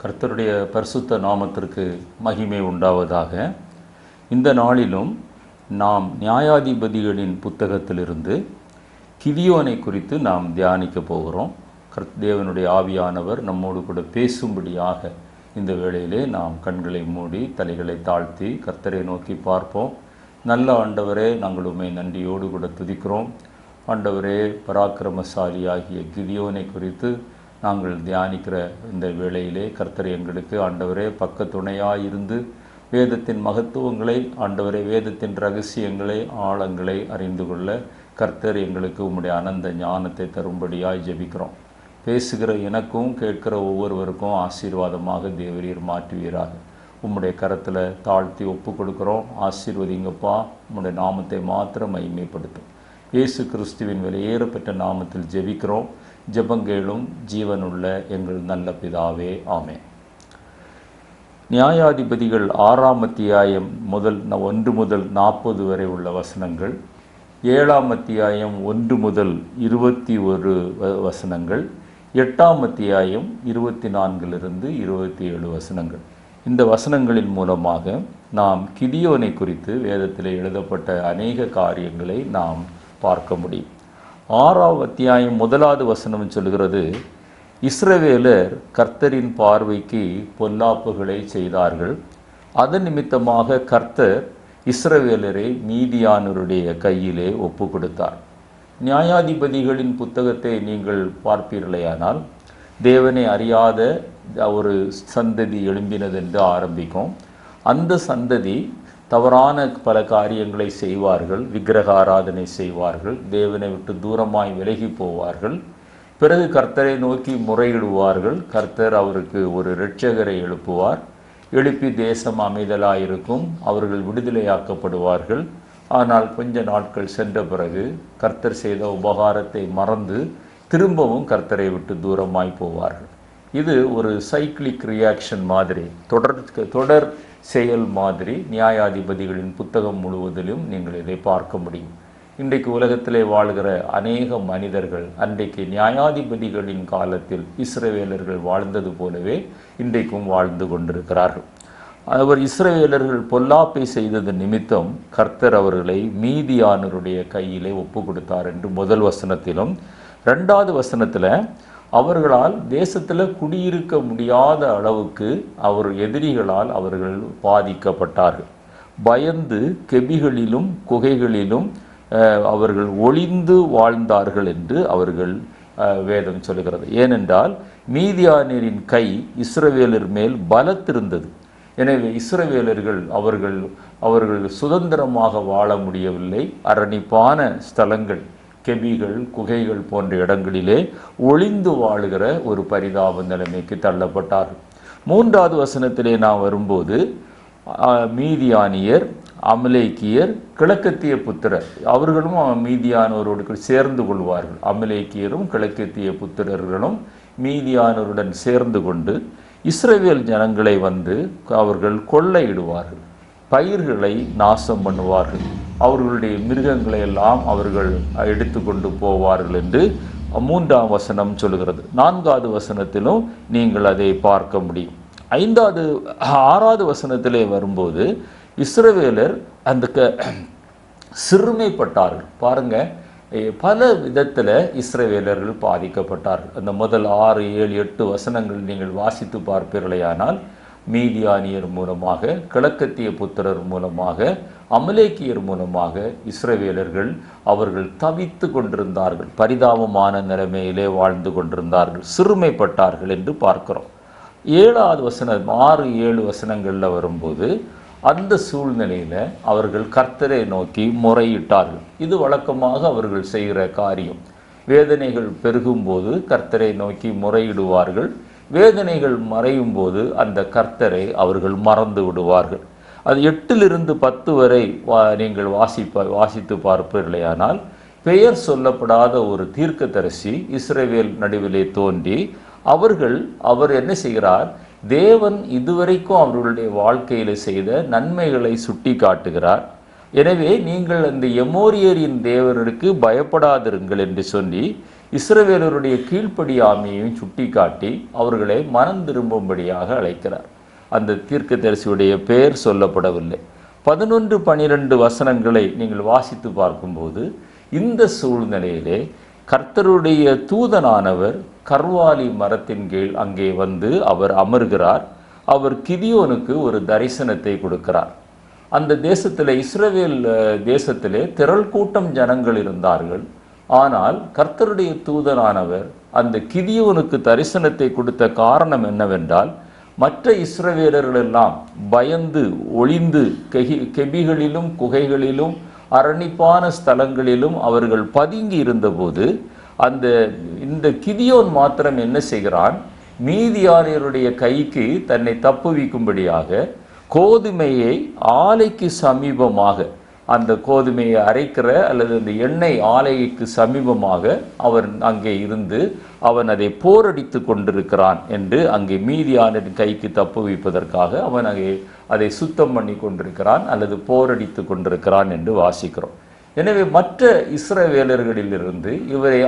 கர்த்தருடைய பரிசுத்த நாமத்திற்கு மகிமை உண்டாவதாக. இந்த நாளிலும் நாம் நியாயாதிபதிகளின் புத்தகத்திலிருந்து கிதியோனை குறித்து நாம் தியானிக்க போகிறோம். தேவனுடைய ஆவியானவர் நம்மோடு கூட பேசும்படியாக இந்த வேளையிலே நாம் கண்களை மூடி தலைகளை தாழ்த்தி கர்த்தரை நோக்கி பார்ப்போம். நல்ல ஆண்டவரே, நாங்கள் உம்மை நன்றியோடு கூட துதிக்கிறோம். ஆண்டவரே, பராக்கிரமசாலி ஆகிய கிதியோனை குறித்து நாங்கள் தியானிக்கிற இந்த வேளையிலே கர்த்தர் எங்களுக்கு ஆண்டவரே பக்க துணையாக இருந்து வேதத்தின் மகத்துவங்களை, ஆண்டவரே வேதத்தின் ரகசியங்களை, ஆழங்களை அறிந்து கொள்ள கர்த்தர் எங்களுக்கு உம்முடைய அனந்த ஞானத்தை தரும்படியாய் ஜெபிக்கிறோம். பேசுகிற எனக்கும் கேட்கிற ஒவ்வொருவருக்கும் ஆசீர்வாதமாக தேவரீர் மாற்றுவீராக. உம்முடைய கரத்தில் தாழ்த்தி ஒப்பு கொடுக்குறோம். ஆசீர்வதிங்கப்பா. உம்முடைய நாமத்தை மாத்திரம் மகிமைப்படுத்தும். இயேசு கிறிஸ்துவின் விலையேறப்பெற்ற நாமத்தில் ஜெபிக்கிறோம். ஜெபங்கேளும் ஜீவனுள்ள எங்கள் நல்ல பிதாவே, ஆமென். நியாயாதிபதிகள் 6ஆம் அத்தியாயம் 1 முதல் 40 வரை உள்ள வசனங்கள், 7ஆம் அத்தியாயம் 1 முதல் 21 வசனங்கள், 8ஆம் அத்தியாயம் 24 27 வசனங்கள். இந்த வசனங்களின் மூலமாக நாம் கிதியோனை குறித்து வேதத்தில் எழுதப்பட்ட அநேக காரியங்களை நாம் பார்க்க முடியும். 6ஆம் அத்தியாயம் 1வது வசனம் சொல்கிறது, இஸ்ரவேலர் கர்த்தரின் பார்வைக்கு பொல்லாப்புகளை செய்தார்கள். அதன் நிமித்தமாக கர்த்தர் இஸ்ரவேலரை மீதியானருடைய கையிலே ஒப்பு கொடுத்தார். நியாயாதிபதிகளின் புத்தகத்தை நீங்கள் பார்ப்பீர்களேயானால் தேவனை அறியாத ஒரு சந்ததி எழும்பினதென்று ஆரம்பிக்கும். அந்த சந்ததி தவறான பல காரியங்களை செய்வார்கள். விக்கிரக ஆராதனை செய்வார்கள். தேவனை விட்டு தூரமாய் விலகி போவார்கள். பிறகு கர்த்தரை நோக்கி முறையிடுவார்கள். கர்த்தர் அவருக்கு ஒரு இரட்சகரை எழுப்புவார். எழுப்பி தேசம் அமைதலாயிருக்கும். அவர்கள் விடுதலையாக்கப்படுவார்கள். ஆனால் கொஞ்ச நாட்கள் சென்ற பிறகு கர்த்தர் செய்த உபகாரத்தை மறந்து திரும்பவும் கர்த்தரை விட்டு தூரமாய் போவார்கள். இது ஒரு சைக்கிளிக் ரியாக்ஷன் மாதிரி, தொடர் செயல் மாதிரி நியாயாதிபதிகளின் புத்தகம் முழுவதிலும் நீங்கள் இதை பார்க்க முடியும். இன்றைக்கு உலகத்திலே வாழ்கிற அநேக மனிதர்கள் அன்றைக்கு நியாயாதிபதிகளின் காலத்தில் இஸ்ரவேலர்கள் வாழ்ந்தது போலவே இன்றைக்கும் வாழ்ந்து கொண்டிருக்கிறார்கள். அவர் இஸ்ரவேலர்கள் பொல்லாப்பை செய்தது நிமித்தம் கர்த்தர் அவர்களை மீதியானருடைய கையிலே ஒப்பு கொடுத்தார் என்று முதல் வசனத்திலும், 2வது வசனத்தில் அவர்களால் தேசத்தில் குடியிருக்க முடியாத அளவுக்கு எதிரிகளால் அவர்கள் பாதிக்கப்பட்டார்கள். பயந்து கெபிகளிலும் குகைகளிலும் அவர்கள் ஒளிந்து வாழ்ந்தார்கள் என்று அவர்கள் வேதம் சொல்கிறது. ஏனென்றால் மீதியானரின் கை இஸ்ரவேலர் மேல் பலத்திருந்தது. எனவே இஸ்ரவேலர்கள் அவர்கள் சுதந்திரமாக வாழ முடியவில்லை. அரணிப்பான ஸ்தலங்கள், கெபிகள், குகைகள் போன்ற இடங்களிலே ஒளிந்து வாழுகிற ஒரு பரிதாப நிலைமைக்கு தள்ளப்பட்டார்கள். 3வது வசனத்திலே நாம் வரும்போது மீதியானியர், அமலேக்கியர், கிழக்கத்திய புத்திரர் அவர்களும் மீதியானவரோடு சேர்ந்து கொள்வார்கள். அமலேக்கியரும் கிழக்கத்திய புத்திரர்களும் மீதியானவருடன் சேர்ந்து கொண்டு இஸ்ரவேல் ஜனங்களை வந்து அவர்கள் கொள்ளையிடுவார்கள். பயிர்களை நாசம் பண்ணுவார்கள். அவர்களுடைய மிருகங்களை எல்லாம் அவர்கள் எடுத்து கொண்டு போவார்கள் என்று 3ஆம் வசனம் சொல்கிறது. 4வது வசனத்திலும் நீங்கள் அதை பார்க்க முடியும். 6வது வசனத்திலே வரும்போது இஸ்ரவேலர் அந்த சிறுமைப்பட்டார்கள். பாருங்க, பல விதத்தில் இஸ்ரவேலர்கள் பாதிக்கப்பட்டார்கள். அந்த முதல் 6, 7, 8 வசனங்கள் நீங்கள் வாசித்து பார்ப்பீர்களேயானால் மீதியானியர் மூலமாக, கிழக்கத்திய புத்திரர் மூலமாக, அமலேக்கியர் மூலமாக இஸ்ரவேலர்கள் அவர்கள் தவித்து கொண்டிருந்தார்கள். பரிதாபமான நிலைமையிலே வாழ்ந்து கொண்டிருந்தார்கள். சிறுமைப்பட்டார்கள் என்று பார்க்கிறோம். 7வது வசனம் 6, 7 வசனங்களில் வரும்போது அந்த சூழ்நிலையில் அவர்கள் கர்த்தரை நோக்கி முறையிட்டார்கள். இது வழக்கமாக அவர்கள் செய்கிற காரியம். வேதனைகள் பெருகும்போது கர்த்தரை நோக்கி முறையிடுவார்கள். வேதனைகள் மறையும் போது அந்த கர்த்தரை அவர்கள் மறந்து விடுவார்கள். அது 8 10 வரை நீங்கள் வாசித்து பார்ப்பீர்களேயானால் பெயர் சொல்லப்படாத ஒரு தீர்க்கதரிசி இஸ்ரவேல் நடுவிலே தோன்றி அவர் என்ன செய்கிறார், தேவன் இதுவரைக்கும் அவர்களுடைய வாழ்க்கையில் செய்த நன்மைகளை சுட்டி காட்டுகிறார். எனவே நீங்கள் அந்த எமோரியரின் தேவருக்கு பயப்படாதிருங்கள் என்று சொல்லி இஸ்ரவேலருடைய கீழ்ப்படியாமையையும் சுட்டிக்காட்டி அவர்களை மனம் திரும்பும்படியாக அழைக்கிறார். அந்த தீர்க்கதரிசியுடைய பெயர் சொல்லப்படவில்லை. 11-12 வசனங்களை நீங்கள் வாசித்து பார்க்கும்போது இந்த சூழ்நிலையிலே கர்த்தருடைய தூதனானவர் கர்வாலி மரத்தின் கீழ் அங்கே வந்து அவர் அமர்கிறார். அவர் கிதியோனுக்கு ஒரு தரிசனத்தை கொடுக்கிறார். அந்த தேசத்தில், இஸ்ரவேல் தேசத்திலே திரள் கூட்டம் ஜனங்கள் இருந்தார்கள். ஆனால் கர்த்தருடைய தூதனானவர் அந்த கிதியோனுக்கு தரிசனத்தை கொடுத்த காரணம் என்னவென்றால், மற்ற இஸ்ரவேலர்கள் எல்லாம் பயந்து ஒளிந்து கெபிகளிலும் குகைகளிலும் அரணிப்பான ஸ்தலங்களிலும் அவர்கள் பதுங்கி இருந்தபோது இந்த கிதியோன் மாத்திரம் என்ன செய்கிறான், மீதியானியருடைய கைக்கு தன்னை தப்புவிக்கும்படியாக கோதுமையை ஆலைக்கு சமீபமாக, அந்த கோதுமையை அரைக்கிற அல்லது அந்த எண்ணெய் ஆலைக்கு சமீபமாக அவர் அங்கே இருந்து அவன் அதை போரடித்து கொண்டிருக்கிறான் என்று, அங்கே மீதியானின் கைக்கு தப்புவிப்பதற்காக அவன் அங்கே அதை சுத்தம் பண்ணி கொண்டிருக்கிறான் அல்லது போரடித்து கொண்டிருக்கிறான் என்று வாசிக்கிறோம். எனவே மற்ற இஸ்ரவேலர்களிலிருந்து இவரை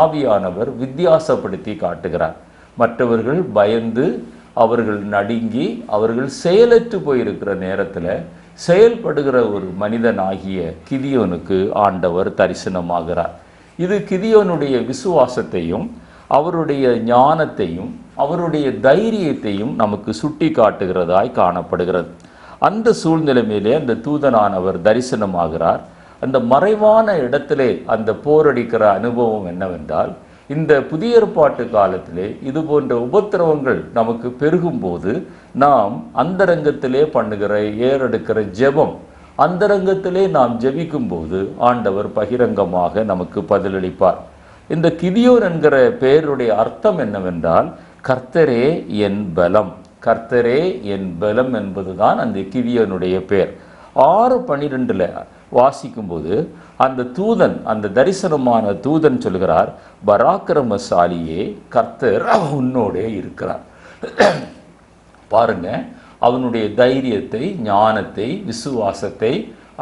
ஆவியானவர் வித்தியாசப்படுத்தி காட்டுகிறார். மற்றவர்கள் பயந்து அவர்கள் நடுங்கி அவர்கள் செயலற்று போயிருக்கிற நேரத்தில் செயல்படுகிற ஒரு மனிதனாகிய கிதியோனுக்கு ஆண்டவர் தரிசனமாகிறார். இது கிதியோனுடைய விசுவாசத்தையும் அவருடைய ஞானத்தையும் அவருடைய தைரியத்தையும் நமக்கு சுட்டி காட்டுகிறதாய் காணப்படுகிறது. அந்த சூழ்நிலையிலே அந்த தூதனானவர் தரிசனமாகிறார். அந்த மறைவான இடத்திலே அந்த போரடிக்கிற அனுபவம் என்னவென்றால், இந்த புதிய ஏற்பாட்டு காலத்திலே இது போன்ற உபத்திரவங்கள் நமக்கு பெருகும்போது நாம் அந்தரங்கத்திலே பண்ணுகிற ஏறெடுக்கிற ஜெபம், அந்தரங்கத்திலே நாம் ஜெபிக்கும் போது ஆண்டவர் பகிரங்கமாக நமக்கு பதிலளிப்பார். இந்த கிதியோன் என்கிற பெயருடைய அர்த்தம் என்னவென்றால், கர்த்தரே என் பலம். கர்த்தரே என் பலம் என்பதுதான் அந்த கிதியோனுடைய பெயர். 6:12 வாசிக்கும்போது அந்த தூதன், அந்த தரிசனமான தூதன் சொல்கிறார், பராக்கிரமசாலியே கர்த்தர் உன்னோடே இருக்கிறார். பாருங்க, அவனுடைய தைரியத்தை, ஞானத்தை, விசுவாசத்தை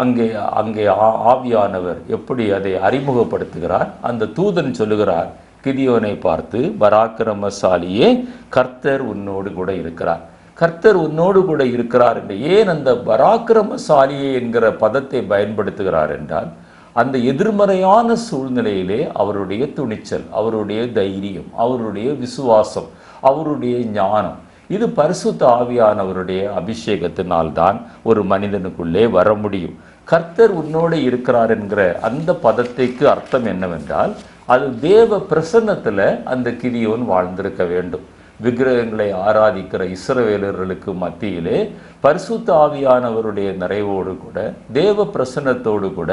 அங்கே ஆவியானவர் எப்படி அதை அறிமுகப்படுத்துகிறார். அந்த தூதன் சொல்லுகிறார் கிதியோனை பார்த்து, பராக்கிரமசாலியே கர்த்தர் உன்னோடு கூட இருக்கிறார். கர்த்தர் உன்னோடு கூட இருக்கிறார் என்று ஏன் அந்த பராக்கிரமசாலியே என்கிற பதத்தை பயன்படுத்துகிறார் என்றால், அந்த எதிர்மறையான சூழ்நிலையிலே அவருடைய துணிச்சல், அவருடைய தைரியம், அவருடைய விசுவாசம், அவருடைய ஞானம், இது பரிசுத்த ஆவியானவருடைய அபிஷேகத்தினால்தான் ஒரு மனிதனுக்குள்ளே வர முடியும். கர்த்தர் உன்னோடு இருக்கிறார் என்கிற அந்த பதத்தைக்கு அர்த்தம் என்னவென்றால், அது தேவ பிரசன்னத்தில் அந்த கிதியோன் வாழ்ந்திருக்க வேண்டும். விக்கிரகங்களை ஆராதிக்கிற இஸ்ரவேலர்களுக்கு மத்தியிலே பரிசுத்த ஆவியானவருடைய நிறைவோடு கூட தேவ பிரசன்னத்தோடு கூட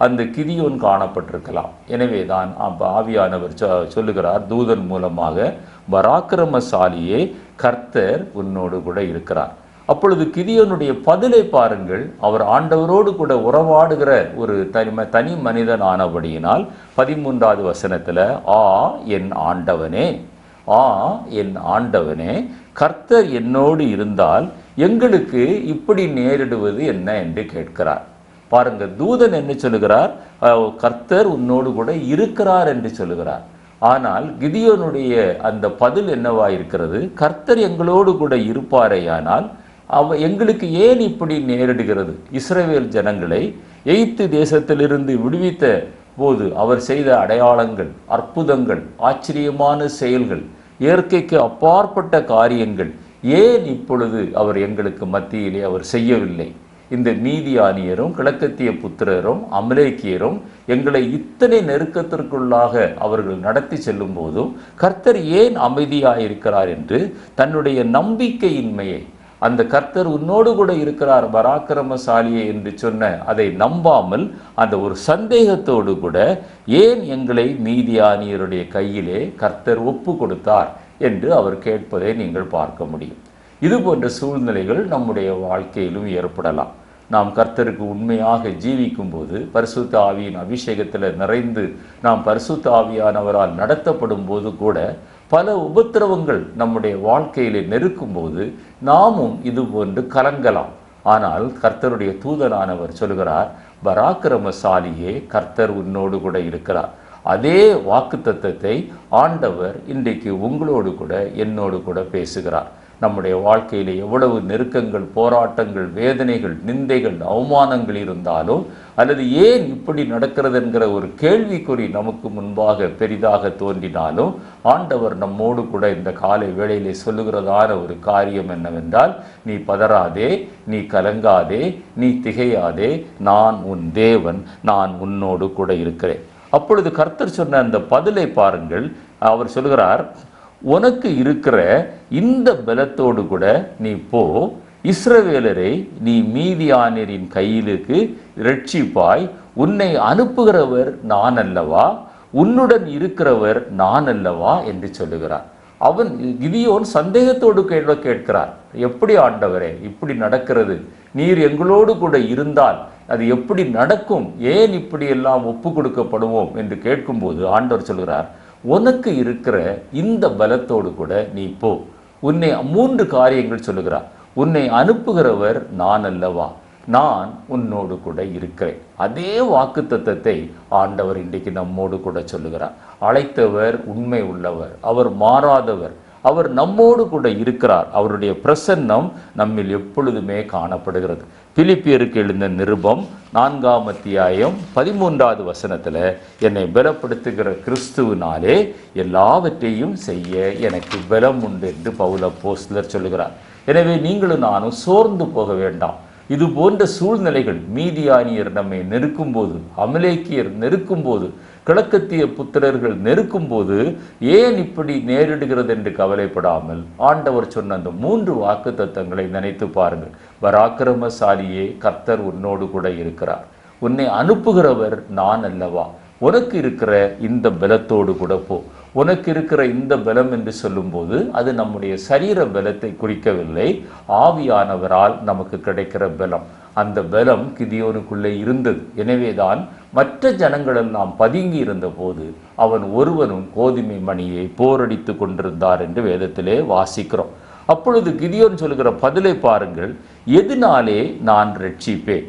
அந்த கிதியோன் காணப்பட்டிருக்கலாம். எனவே தான் ஆவியானவர் சொல்லுகிறார் தூதன் மூலமாக, பராக்கிரமசாலியே கர்த்தர் உன்னோடு கூட இருக்கிறார். அப்பொழுது கிதியோனுடைய பதிலை பாருங்கள். அவர் ஆண்டவரோடு கூட உறவாடுகிற ஒரு தனி மனிதன் ஆனபடியினால் 13வது வசனத்தில், என் ஆண்டவனே, என் ஆண்டவனே, கர்த்தர் என்னோடு இருந்தால் எங்களுக்கு இப்படி நேரிடுவது என்ன என்று கேட்கிறார். பாருங்க, தூதன் என்ன சொல்லுகிறார், கர்த்தர் உன்னோடு கூட இருக்கிறார் என்று சொல்லுகிறார். ஆனால் கிதியோனுடைய அந்த பதில் என்னவா இருக்கிறது, கர்த்தர் எங்களோடு கூட இருப்பாரேயானால் எங்களுக்கு ஏன் இப்படி நேரிடுகிறது? இஸ்ரவேல் ஜனங்களை எகிப்து தேசத்திலிருந்து விடுவித்த போது அவர் செய்த அடையாளங்கள், அற்புதங்கள், ஆச்சரியமான செயல்கள், இயற்கைக்கு அப்பாற்பட்ட காரியங்கள் ஏன் இப்பொழுது அவர் எங்களுக்கு மத்தியிலே அவர் செய்யவில்லை? இந்த மீதியானியரும் கிழக்கத்திய புத்திரரும் அமலேக்கியரும் எங்களை இத்தனை நெருக்கத்திற்குள்ளாக அவர்கள் நடத்தி செல்லும் போதும் கர்த்தர் ஏன் அமைதியாயிருக்கிறார் என்று தன்னுடைய நம்பிக்கையின்மையை, அந்த கர்த்தர் உன்னோடு கூட இருக்கிறார் பராக்கிரமசாலியே என்று சொன்ன அதை நம்பாமல் அந்த ஒரு சந்தேகத்தோடு கூட ஏன் எங்களை மீதியானியருடைய கையிலே கர்த்தர் ஒப்பு கொடுத்தார் என்று அவர் கேட்பதை நீங்கள் பார்க்க முடியும். இது போன்ற சூழ்நிலைகள் நம்முடைய வாழ்க்கையிலும் ஏற்படலாம். நாம் கர்த்தருக்கு உண்மையாக ஜீவிக்கும் போது, பரிசுத்த ஆவியின் அபிஷேகத்தில் நிறைந்து நாம் பரிசுத்த ஆவியானவரால் நடத்தப்படும் போது கூட பல உபத்திரவங்கள் நம்முடைய வாழ்க்கையிலே நெருக்கும் போது நாமும் இது போன்று கலங்கலாம். ஆனால் கர்த்தருடைய தூதனானவர் சொல்கிறார், பராக்கிரமசாலியே, கர்த்தர் உன்னோடு கூட இருக்கிறார். அதே வாக்குத்தத்தத்தை ஆண்டவர் இன்றைக்கு உங்களோடு கூட என்னோடு கூட பேசுகிறார். நம்முடைய வாழ்க்கையில் எவ்வளவு நெருக்கங்கள், போராட்டங்கள், வேதனைகள், நிந்தைகள், அவமானங்கள் இருந்தாலும், அல்லது ஏன் இப்படி நடக்கிறது என்கிற ஒரு கேள்விக்குறி நமக்கு முன்பாக பெரிதாக தோன்றினாலும், ஆண்டவர் நம்மோடு கூட இந்த காலை வேளையிலே சொல்லுகிறதான ஒரு காரியம் என்னவென்றால், நீ பதறாதே, நீ கலங்காதே, நீ திகையாதே, நான் உன் தேவன், நான் உன்னோடு கூட இருக்கிறேன். அப்பொழுது கர்த்தர் சொன்ன அந்த பதிலை பாருங்கள். அவர் சொல்கிறார், உனக்கு இருக்கிற இந்த பலத்தோடு கூட நீ போ, இஸ்ரவேலரை நீ மீதியானியரின் கையிலுக்கு இரட்சிப்பாய், உன்னை அனுப்புகிறவர் நான் அல்லவா, உன்னுடன் இருக்கிறவர் நான் அல்லவா என்று சொல்லுகிறார். அவன் கிதியோன் சந்தேகத்தோடு கேட்கிறார், எப்படி ஆண்டவரே இப்படி நடக்கிறது? நீர் எங்களோடு கூட இருந்தால் அது எப்படி நடக்கும்? ஏன் இப்படி எல்லாம் ஒப்பு கொடுக்கப்படுவோம் என்று கேட்கும்போது ஆண்டவர் சொல்கிறார், உனக்கு இருக்கிற இந்த பலத்தோடு கூட நீ போ. உன்னை 3 காரியங்கள் சொல்லுகிறார். உன்னை அனுப்புகிறவர் நான் அல்லவா, நான் உன்னோடு கூட இருக்கிறேன். அதே வாக்குத்தத்தத்தை ஆண்டவர் இன்றைக்கு நம்மோடு கூட சொல்லுகிறார். அழைத்தவர் உண்மை உள்ளவர், அவர் மாறாதவர், அவர் நம்மோடு கூட இருக்கிறார். அவருடைய பிரசன்னம் நம்மில் எப்பொழுதுமே காணப்படுகிறது. பிலிப்பியருக்கு எழுந்த நிருபம் 4ஆம் அத்தியாயம் 13வது வசனத்தில், என்னை பலப்படுத்துகிற கிறிஸ்துவினாலே எல்லாவற்றையும் செய்ய எனக்கு பலம் உண்டு என்று பவுல் அப்போஸ்தலர் சொல்லுகிறார். எனவே நீங்களும் நானும் சோர்ந்து போக வேண்டாம். இது போன்ற சூழ்நிலைகள், மீதியானியர் நம்மை நெருக்கும் போது, அமலேக்கியர் நெருக்கும் போது, கிழக்கத்திய புத்திரர்கள் நெருக்கும் போது ஏன் இப்படி நேரிடுகிறது என்று கவலைப்படாமல் ஆண்டவர் சொன்ன அந்த 3 வாக்குத்தத்தங்களை நினைத்து பாருங்கள். பராக்கிரமசாலியே, கர்த்தர் உன்னோடு கூட இருக்கிறார், உன்னை அனுப்புகிறவர் நான் அல்லவா, உனக்கு இருக்கிற இந்த பலத்தோடு கூட போ. உனக்கு இருக்கிற இந்த பலம் என்று சொல்லும்போது அது நம்முடைய சரீர பலத்தை குறிக்கவில்லை, ஆவியானவரால் நமக்கு கிடைக்கிற பலம். அந்த பலம் கிதியோனுக்குள்ளே இருந்தது. எனவேதான் மற்ற ஜனங்களெல்லாம் பதுங்கி இருந்த போது அவன் ஒருவனும் கோதுமை மணியை போரடித்து கொண்டிருந்தார் என்று வேதத்திலே வாசிக்கிறோம். அப்பொழுது கிதியோன் சொல்லுகிற பதிலை பாருங்கள். எதனாலே நான் ரட்சிப்பேன்?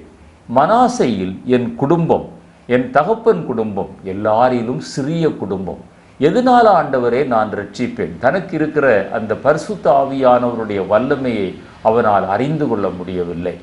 மனாசையில் என் குடும்பம், என் தகப்பன் குடும்பம் எல்லாரிலும் சிறிய குடும்பம். எதனால ஆண்டவரே நான் ரட்சிப்பேன்? தனக்கு இருக்கிற அந்த பரிசுத்த ஆவியானவருடைய வல்லமையை அவனால் அறிந்து கொள்ள முடியவில்லை.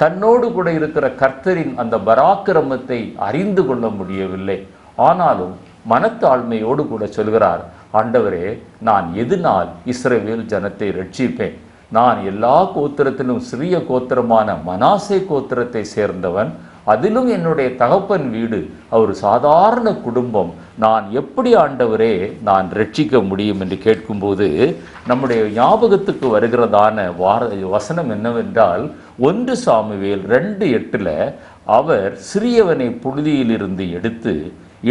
தன்னோடு கூட இருக்கிற கர்த்தரின் அந்த பராக்கிரமத்தை அறிந்து கொள்ள முடியவில்லை. ஆனாலும் மனத்தாழ்மையோடு கூட சொல்கிறார், ஆண்டவரே நான் எதனால் இஸ்ரவேல் ஜனத்தை ரட்சிப்பேன்? நான் எல்லா கோத்திரத்திலும் சிறிய கோத்திரமான மனாசே கோத்திரத்தை சேர்ந்தவன், அதிலும் என்னுடைய தகப்பன் வீடு ஒரு சாதாரண குடும்பம். நான் எப்படி ஆண்டவரே நான் ரட்சிக்க முடியும் என்று கேட்கும்போது நம்முடைய ஞாபகத்துக்கு வருகிறதான வசனம் என்னவென்றால், 1 சாமுவேல் 2:8 அவர் சிறியவனை புழுதியிலிருந்து எடுத்து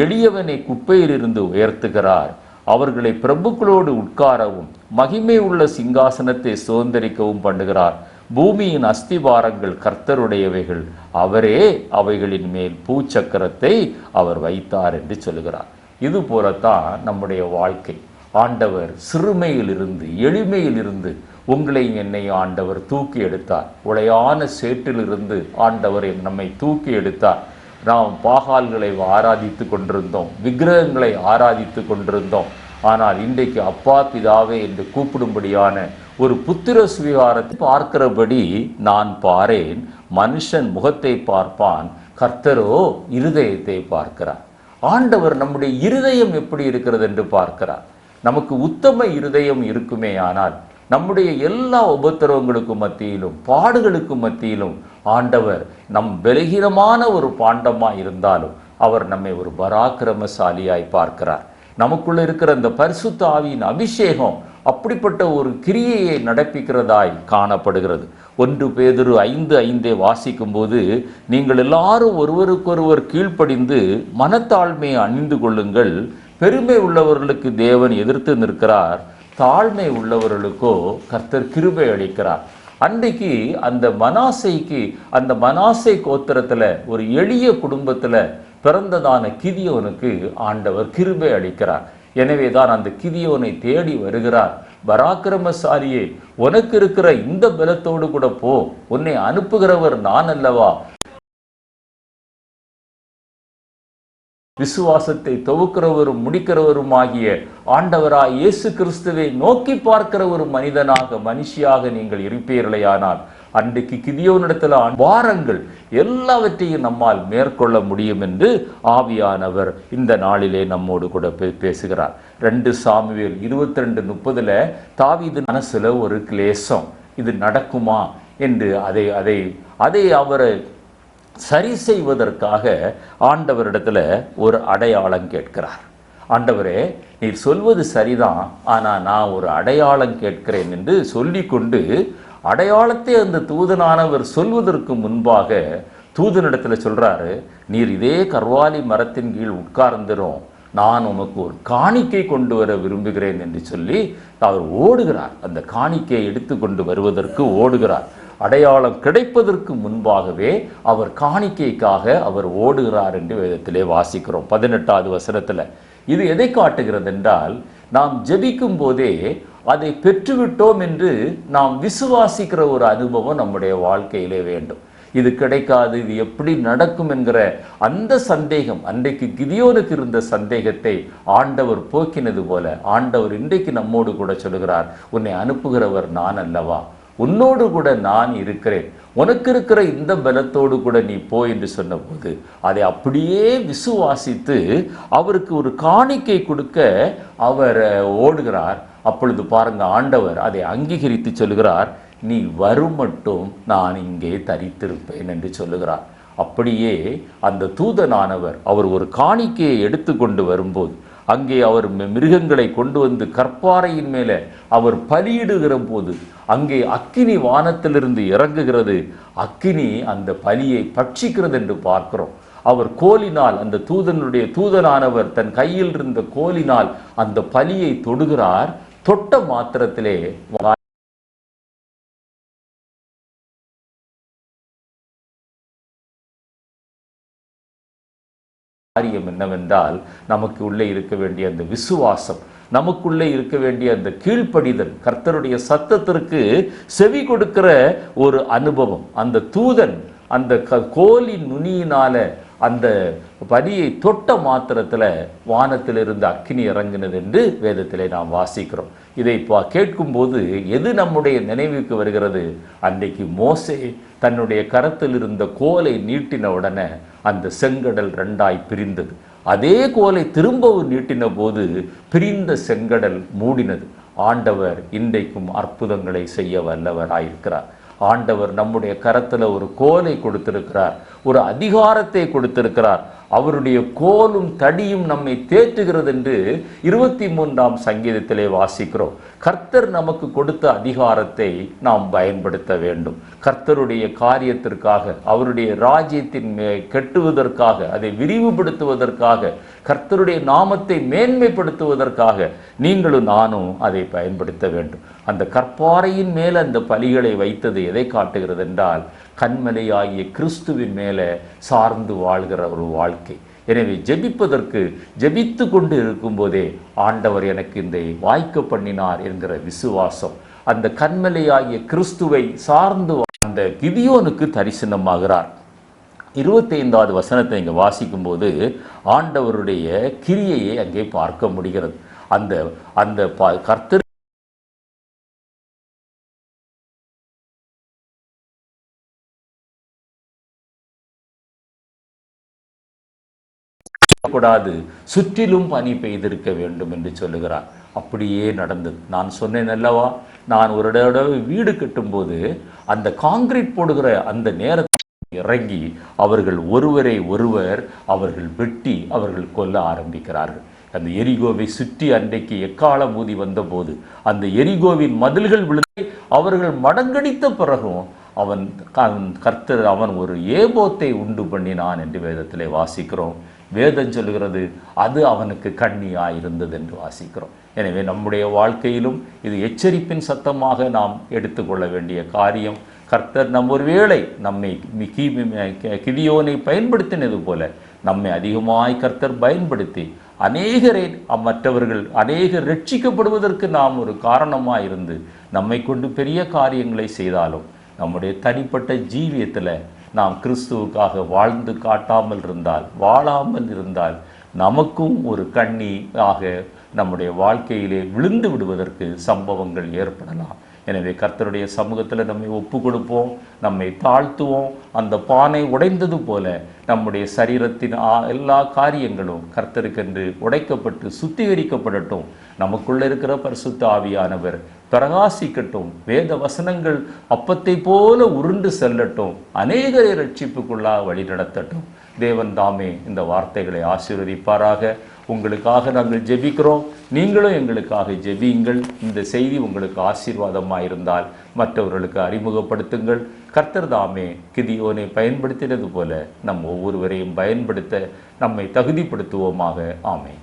எளியவனை குப்பையிலிருந்து உயர்த்துகிறார், அவர்களை பிரபுக்களோடு உட்காரவும் மகிமை உள்ள சிங்காசனத்தை சுதந்திரிக்கவும் பண்ணுகிறார், பூமியின் அஸ்திவாரங்கள் கர்த்தருடையவைகள், அவரே அவைகளின் மேல் பூச்சக்கரத்தை அவர் வைத்தார் என்று சொல்கிறார். இது போலத்தான் நம்முடைய வாழ்க்கை. ஆண்டவர் சிறுமையிலிருந்து, எளிமையிலிருந்து உங்களை என்னை ஆண்டவர் தூக்கி எடுத்தார். உளையான சேற்றிலிருந்து ஆண்டவர் நம்மை தூக்கி எடுத்தார். நாம் பாகால்களை ஆராதித்து கொண்டிருந்தோம், விக்கிரகங்களை ஆராதித்து கொண்டிருந்தோம். ஆனால் இன்றைக்கு அப்பா பிதாவே என்று கூப்பிடும்படியான ஒரு புத்திர சுவிகாரத்தை பார்க்கிறபடி நான் பாரேன். மனுஷன் முகத்தை பார்ப்பான், கர்த்தரோ இருதயத்தை பார்க்கிறார். ஆண்டவர் நம்முடைய இருதயம் எப்படி இருக்கிறது என்று பார்க்கிறார். நமக்கு உத்தம இருதயம் இருக்குமே ஆனால் நம்முடைய எல்லா உபத்திரவங்களுக்கும் மத்தியிலும், பாடுகளுக்கும் மத்தியிலும் ஆண்டவர் நம் பலகீனமான ஒரு பாண்டமாய் இருந்தாலும் அவர் நம்மை ஒரு பராக்கிரமசாலியாய் பார்க்கிறார். நமக்குள்ள இருக்கிற அந்த பரிசுத்த ஆவியின் அபிஷேகம் அப்படிப்பட்ட ஒரு கிரியையை நடப்பிக்கிறதாய் காணப்படுகிறது. 1 பேதுரு 5:5 வாசிக்கும் போது, நீங்கள் எல்லாரும் ஒருவருக்கொருவர் கீழ்ப்படிந்து மனத்தாழ்மையை அணிந்து கொள்ளுங்கள், பெருமை உள்ளவர்களுக்கு தேவன் எதிர்த்து நிற்கிறார், தாழ்மை உள்ளவர்களுக்கோ கர்த்தர் கிருபை அளிக்கிறார். அன்றைக்கு அந்த மனாசை கோத்திரத்துல ஒரு எளிய குடும்பத்துல பிறந்ததான கிதியோனுக்கு ஆண்டவர் கிருபை அளிக்கிறார். எனவேதான் அந்த கிதியோனை தேடி வருகிறார். பராக்கிரமசாலியே, உனக்கு இருக்கிற இந்த பலத்தோடு கூட போ, உன்னை அனுப்புகிறவர் நான் அல்லவா, விசுவாசத்தை துவக்கிறவரும் முடிக்கிறவரும் ஆகிய ஆண்டவராய் இயேசு கிறிஸ்துவை நோக்கி பார்க்கிற ஒரு மனுஷியாக நீங்கள் இருப்பீர்களேயானால் அன்றைக்கு கிதியோனிடத்தில் வாரங்கள் எல்லாவற்றையும் நம்மால் மேற்கொள்ள முடியும் என்று ஆவியானவர் இந்த நாளிலே நம்மோடு கூட பேசுகிறார். 2 சாமுவேல் 22:30 தாவீது மனசுல ஒரு கிளேசம், இது நடக்குமா என்று அதை அவர் சரி செய்வதற்காக ஆண்டவரிடத்துல ஒரு அடையாளம் கேட்கிறார். ஆண்டவரே, நீர் சொல்வது சரிதான், ஆனால் நான் ஒரு அடையாளம் கேட்கிறேன் என்று சொல்லிக்கொண்டு அடையாளத்தை அந்த தூதனானவர் சொல்வதற்கு முன்பாக தூதனிடத்தில் சொல்றாரு, நீர் இதே கர்வாலி மரத்தின் கீழ் உட்கார்ந்துரும், நான் உனக்கு ஒரு காணிக்கை கொண்டு வர விரும்புகிறேன் என்று சொல்லி அவர் ஓடுகிறார். அந்த காணிக்கையை எடுத்து கொண்டு வருவதற்கு ஓடுகிறார். அடையாளம் கிடைப்பதற்கு முன்பாகவே அவர் காணிக்கைக்காக அவர் ஓடுகிறார் என்று வேதத்திலே வாசிக்கிறோம் 18வது வசனத்தில். இது எதை காட்டுகிறது என்றால், நாம் ஜெபிக்கும் போதே அதை பெற்றுவிட்டோம் என்று நாம் விசுவாசிக்கிற ஒரு அனுபவம் நம்முடைய வாழ்க்கையிலே வேண்டும். இது கிடைக்காது, இது எப்படி நடக்கும் என்கிற அந்த சந்தேகம், அன்றைக்கு கிதியோனுக்கு இருந்த சந்தேகத்தை ஆண்டவர் போக்கினது போல ஆண்டவர் இன்றைக்கு நம்மோடு கூட சொல்கிறார், உன்னை அனுப்புகிறவர் நான் அல்லவா, உன்னோடு கூட நான் இருக்கிறேன், உனக்கு இருக்கிற இந்த பலத்தோடு கூட நீ போ என்று சொன்னபோது அதை அப்படியே விசுவாசித்து அவருக்கு ஒரு காணிக்கை கொடுக்க அவர் ஓடுகிறார். அப்பொழுது பாருங்க, ஆண்டவர் அதை அங்கீகரித்து சொல்லுகிறார், நீ வரும் மட்டும் நான் இங்கே தரித்திருப்பேன் என்று சொல்லுகிறார். அப்படியே அந்த தூதனானவர் அவர் ஒரு காணிக்கையை எடுத்து கொண்டு வரும்போது அங்கே அவர் மிருகங்களை கொண்டு வந்து கற்பாறையின் மேலே அவர் பலியிடுகிற போது அங்கே அக்கினி வானத்திலிருந்து இறங்குகிறது. அக்கினி அந்த பலியை பட்சிக்கிறது என்று பார்க்கிறோம். அவர் கோலினால், அந்த தூதனானவர் தன் கையில் இருந்த கோலினால் அந்த பலியை தொடுகிறார். தொட்ட மாத்திரத்திலே காரியம் என்னவென்றால், நமக்கு உள்ளே இருக்க வேண்டிய அந்த விசுவாசம், நமக்குள்ளே இருக்க வேண்டிய அந்த கீழ்ப்படிதல், கர்த்தருடைய சத்தத்திற்கு செவி கொடுக்கிற ஒரு அனுபவம். அந்த தூதன் அந்த கோலின் நுனியினால அந்த பலியை தொட்ட மாத்திரத்தில் வானத்திலிருந்து அக்கினி இறங்கினது என்று வேதத்திலே நாம் வாசிக்கிறோம். இதை கேட்கும்போது எது நம்முடைய நினைவுக்கு வருகிறது? அன்றைக்கு மோசே தன்னுடைய கரத்தில் இருந்த கோலை நீட்டின உடனே அந்த செங்கடல் 2ஆய் பிரிந்தது. அதே கோலை திரும்பவும் நீட்டின போது பிரிந்த செங்கடல் மூடினது. ஆண்டவர் இன்றைக்கும் அற்புதங்களை செய்ய வல்லவராயிருக்கிறார். ஆண்டவர் நம்முடைய கரத்தில் ஒரு கோலை கொடுத்திருக்கிறார், ஒரு அதிகாரத்தை கொடுத்திருக்கிறார். அவருடைய கோலும் தடியும் நம்மை தேற்றுகிறது என்று 23ஆம் சங்கீதத்திலே வாசிக்கிறோம். கர்த்தர் நமக்கு கொடுத்த அதிகாரத்தை நாம் பயன்படுத்த வேண்டும். கர்த்தருடைய காரியத்திற்காக, அவருடைய ராஜ்யத்தின் கட்டுவதற்காக, அதை விரிவுபடுத்துவதற்காக, கர்த்தருடைய நாமத்தை மேன்மைப்படுத்துவதற்காக நீங்களும் நானும் அதை பயன்படுத்த வேண்டும். அந்த கற்பாறையின் மேலே அந்த பலிகளை வைத்தது எதை காட்டுகிறது என்றால், கண்மலையாகிய கிறிஸ்துவின் மேலே சார்ந்து வாழ்கிற ஒரு வாழ்க்கை. எனவே ஜெபித்து கொண்டு இருக்கும்போதே ஆண்டவர் எனக்கு இந்த வாய்க்க பண்ணினார் என்கிற விசுவாசம், அந்த கண்மலையாகிய கிறிஸ்துவை சார்ந்து அந்த கிதியோனுக்கு தரிசனமாகிறார். 25வது வசனத்தை இங்கே வாசிக்கும் போது ஆண்டவருடைய கிரியையை அங்கே பார்க்க முடிகிறது. அந்த கர்த்தர் கூடாது, சுற்றிலும் பனி பெய்திருக்க வேண்டும் என்று சொல்லுகிறார். அப்படியே நடந்தது. நான் சொன்னேன் அல்லவா, நான் ஒரு தடவை வீடு கட்டும்போது அந்த காங்கிரீட் போடுகிற அந்த நேரத்தில் இறங்கி அவர்கள் ஒருவரை ஒருவர் அவர்கள் வெட்டி அவர்கள் கொல்ல ஆரம்பிக்கிறார்கள். அந்த எரிகோவை சுற்றி அன்றைக்கு எக்காலம் ஊதி வந்தபோது அந்த எரிகோவின் மதில்கள் விழுந்து அவர்கள் மடங்கடித்த பிறகும் அவன் ஒரு ஏபோத்தை உண்டு பண்ணினான் என்று வேதத்திலே வாசிக்கிறோம். வேதம் சொல்கிறது அது அவனுக்கு கண்ணியாயிருந்தது என்று வாசிக்கிறோம். எனவே நம்முடைய வாழ்க்கையிலும் இது எச்சரிப்பின் சத்தமாக நாம் எடுத்துக்கொள்ள வேண்டிய காரியம். கர்த்தர் ஒருவேளை நம்மை கிதியோனை பயன்படுத்தினது போல நம்மை அதிகமாய் கர்த்தர் பயன்படுத்தி மற்றவர்கள் அநேகர் ரட்சிக்கப்படுவதற்கு நாம் ஒரு காரணமாக இருந்து நம்மை கொண்டு பெரிய காரியங்களை செய்தாலும் நம்முடைய தனிப்பட்ட ஜீவியத்தில் நாம் கிறிஸ்துவுக்காக வாழாமல் இருந்தால் நமக்கும் ஒரு கண்ணி ஆக நம்முடைய வாழ்க்கையிலே விழுந்து விடுவதற்கு சம்பவங்கள் ஏற்படலாம். எனவே கர்த்தருடைய சமூகத்தில் நம்மை ஒப்பு கொடுப்போம், நம்மை தாழ்த்துவோம். அந்த பானை உடைந்தது போல நம்முடைய சரீரத்தின் எல்லா காரியங்களும் கர்த்தருக்கென்று உடைக்கப்பட்டு சுத்திகரிக்கப்படட்டும். நமக்குள்ள இருக்கிற பரிசுத்த ஆவியானவர் பிரகாசிக்கட்டும். வேத வசனங்கள் அப்பத்தை போல உருண்டு செல்லட்டும். அநேகரை ரட்சிப்புக்குள்ளாக வழி நடத்தட்டும். தேவன் தாமே இந்த வார்த்தைகளை ஆசீர்வதிப்பாராக. உங்களுக்காக நாங்கள் ஜெபிக்கிறோம், நீங்களும் எங்களுக்காக ஜெபியுங்கள். இந்த செய்தி உங்களுக்கு ஆசீர்வாதமாக இருந்தால் மற்றவர்களுக்கு அறிமுகப்படுத்துங்கள். கர்த்தர் தாமே கிதியோனை பயன்படுத்தினது போல நம் ஒவ்வொருவரையும் பயன்படுத்த நம்மை தகுதிப்படுத்துவோமாக. ஆமென்.